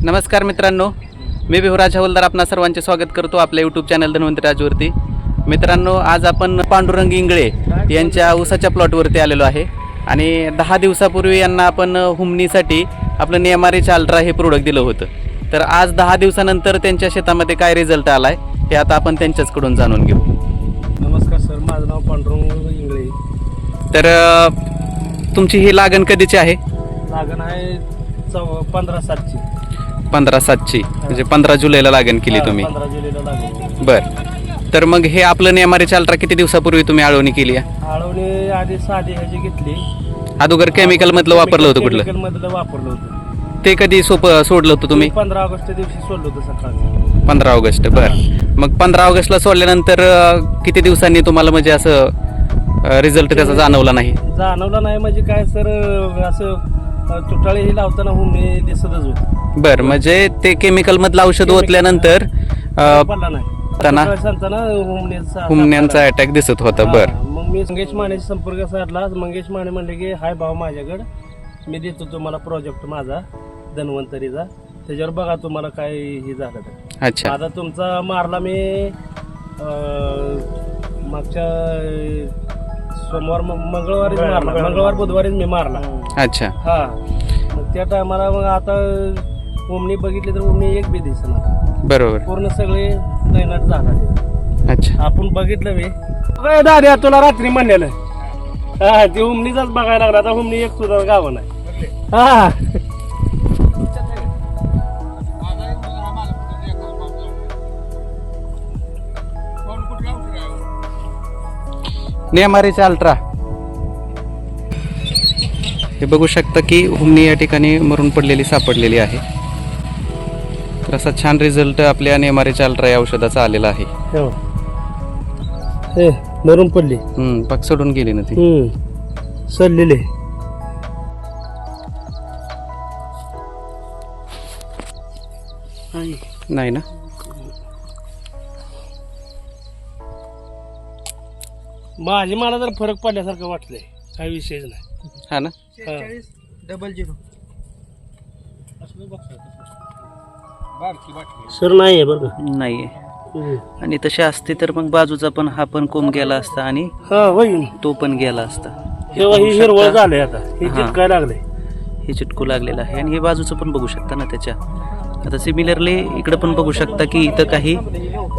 नमस्कार मित्रांनो, मी विहुराज हवलदार आपणा सर्वांचे स्वागत करतो आपल्या यूट्यूब चॅनल धन्वंतरी राजवरती. मित्रांनो, आज आपण पांडुरंग इंगळे यांच्या ऊसाच्या प्लॉटवरती आलेलो आहे आणि 10 दिवसापूर्वी यांना आपण हुमणीसाठी आपलं नियमारीच अल्ट्रा हे प्रोडक्ट दिलं होतं. तर आज 10 दिवसानंतर त्यांच्या शेतामध्ये काय रिझल्ट आला आहे हे आता आपण त्यांच्याचकडून जाणून घेऊ. नमस्कार सर, माझं नाव पांडुरंग इंगळे. तर तुमची ही लागण कधीची आहे? लागण आहे 15/7ची. 15/7ची म्हणजे 15 जुलैला लागण केली तुम्ही? 15 जुलैला लागण. बरं, तर मग हे आपलं नियमारीच अल्ट्रा किती दिवसापूर्वी तुम्ही आळवणी केली आहे? आळवणी आधी साधी ह्याची घेतली. अगोदर केमिकल मधलं वापरलं होतं कुठलं? केमिकल मधलं वापरलं होतं. ते कधी सोडलं होतं तुम्ही? 15 ऑगस्ट दिवशी सोडलं होतं सकाळी. 15 ऑगस्ट. बरं, मग 15 ऑगस्टला सोडल्यानंतर किती दिवसांनी तुम्हाला म्हणजे असं रिझल्ट त्याचा जाणवला नाही? जाणवला नाही म्हणजे काय सर, असं तुटाळे ही लावताना हुमणी दिसतच होती. बरं, म्हणजे ते केमिकल मधलं औषध ओतल्यानंतर पडला नाही. हुमण्यांचा अटॅक दिसत होता. बरं, मग मी मंगेश मानेशी संपर्क साधला. मंगेश माने म्हणले की हाय भाऊ माझ्याकडे, मी देतो तुम्हाला प्रोजेक्ट माझा धन्वंतरीचा, त्याच्यावर बघा तुम्हाला काय हे झालं तर. अच्छा. आता तुमचा मारला मी मागच्या सोमवार मंगळवारीच मारला, मंगळवार बुधवारीच मी मारला. अच्छा. हा, मग त्या टायमाला मग आता उमणी बघितली तर उमणी एक बी दिसणार. बरोबर, पूर्ण सगळे नैनाट झाला. अच्छा. आपण बघितलं मी दाद्या तुला रात्री म्हणलेलं. हा, ती उमणीचाच बघायला लागला. आता उमणी एक सुद्धा गाव नाही. हा, नियमारीच अल्ट्रा हे बघू शकता की हुमणी या ठिकाणी मरून पडलेली सापडलेली आहे. तर असा छान रिझल्ट आपल्या नियमारीच अल्ट्रा या औषधाचा आलेला आहे. हे मरून पडली. पाक सोडून गेली ना ती. सडलेले. नाही ना? माझी मला जर फरक पडल्यासारखं वाटलंय, काही विषयच नाही. हा ना? 00 सर नाही आहे बरं का? नाहीये. आणि तशी असते तर मग बाजूचा पण हा पण कोंब गेला असता आणि हा होईल, तो पण गेला असता. ही हिरवळ झालंय आता. हे चिटकाय लागलंय. हे चिटकू लागलेलं आहे आणि हे बाजूचं पण बघू शकता ना त्याच्या. आता सिमिलरली इकडे पण बघू शकता की इथं काही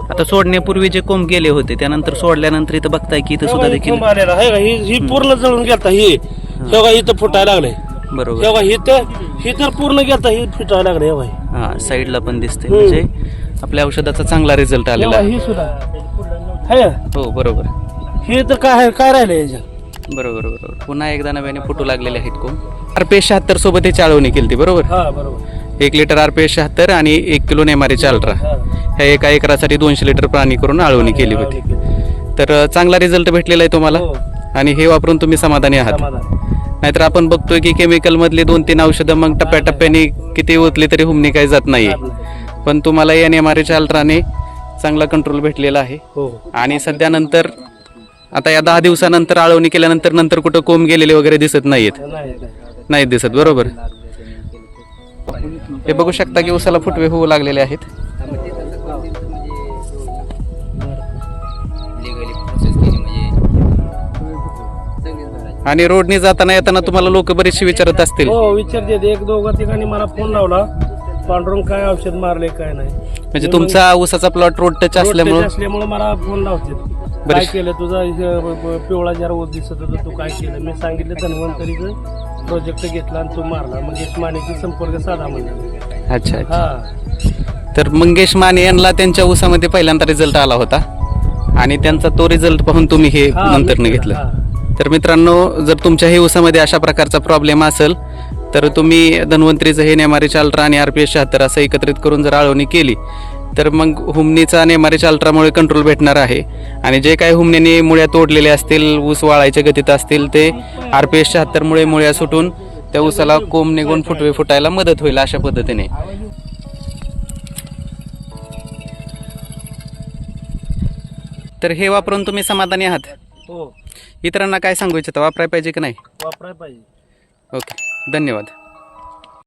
आता सोडण्यापूर्वी जे कोंब गेले होते त्यानंतर सोडल्यानंतर इथं बघताय की इथं सुद्धा देखील ही पूर्ण जळून गेलता. ही इथं फुटायला लागलंय. बरोबर, ही तर पूर्ण गेलता, ही फुटायला लागले. हा, साईडला पण दिसते. म्हणजे आपल्या औषधाचा चांगला रिझल्ट आलेला आहे. ही सुद्धा हो बरोबर. हे तर काय राहिलंय याच्यात. बरोबर बरोबर. पुन्हा एकदा नव्याने फुटू लागलेले आहेत कोंब. RPS 76 सोबत ही चाळवणी केली बरोबर. हा बरोबर. 1 लिटर RPS 76 आणि 1 किलो नियमारीच अल्ट्रा ह्या एका एकरासाठी 200 लिटर पाणी करून आळवणी केली होती. तर चांगला रिझल्ट भेटलेला आहे तुम्हाला आणि हे वापरून तुम्ही समाधानी आहात. नाहीतर आपण बघतोय की केमिकल मधली 2-3 औषधं मग टप्प्याटप्प्याने किती ओतली तरी हुमणी काही जात नाहीये. पण तुम्हाला या नियमारीच्या अल्ट्राने चांगला कंट्रोल भेटलेला आहे. आणि सध्या नंतर आता या 10 दिवसानंतर आळवणी केल्यानंतर नंतर कुठं कोंब गेलेले वगैरे दिसत नाहीत दिसत. बरोबर. हे बघू शकता की उसाला फुटवे होऊ लागलेले आहेत. आणि रोडने जाताना येताना तुम्हाला लोक बरेचसे विचारत असतील. हो, विचारते. 1-2 ठिकाणी मला फोन लावला, पांडुरंग काय औषध मारले काय नाही. म्हणजे तुमचा ऊसाचा प्लॉट रोड टच असल्यामुळे मला फोन लावते. काय केलं तुझा पिवळा जरा ओत दिसत होता, तू काय केलं? मी सांगितलं धन्वंतरीचं प्रोजेक्ट घेतला आणि तू मारला. मंगेश मानेशी संपर्क साधा म्हणजे. अच्छा. तर मंगेश माने यांना त्यांच्या ऊसामध्ये पहिल्यांदा रिझल्ट आला होता आणि त्यांचा तो रिझल्ट पाहून तुम्ही हे नंतर घेतलं. तर मित्रांनो, जर तुमच्याही ऊसामध्ये अशा प्रकारचा प्रॉब्लेम असेल तर तुम्ही धन्वंतरीचं हे नियमारीच अल्ट्रा आणि RPS 76 असं एकत्रित करून जर आळवणी केली तर मग हुमणीचा नियमारीच अल्ट्रामुळे कंट्रोल भेटणार आहे. आणि जे काही हुमणीने मुळ्या तोडलेल्या असतील, ऊस वाळायच्या गतीत असतील, ते RPS 76 मुळे मुळ्या सुटून त्या ऊसाला कोंब निघून फुटवे फुटायला मदत होईल अशा पद्धतीने. तर हे वापरून तुम्ही समाधानी आहात? हो. इतरांना काय सांगू इच्छिता? वापरायला पाहिजे की नाही? वापरायला पाहिजे. ओके, धन्यवाद.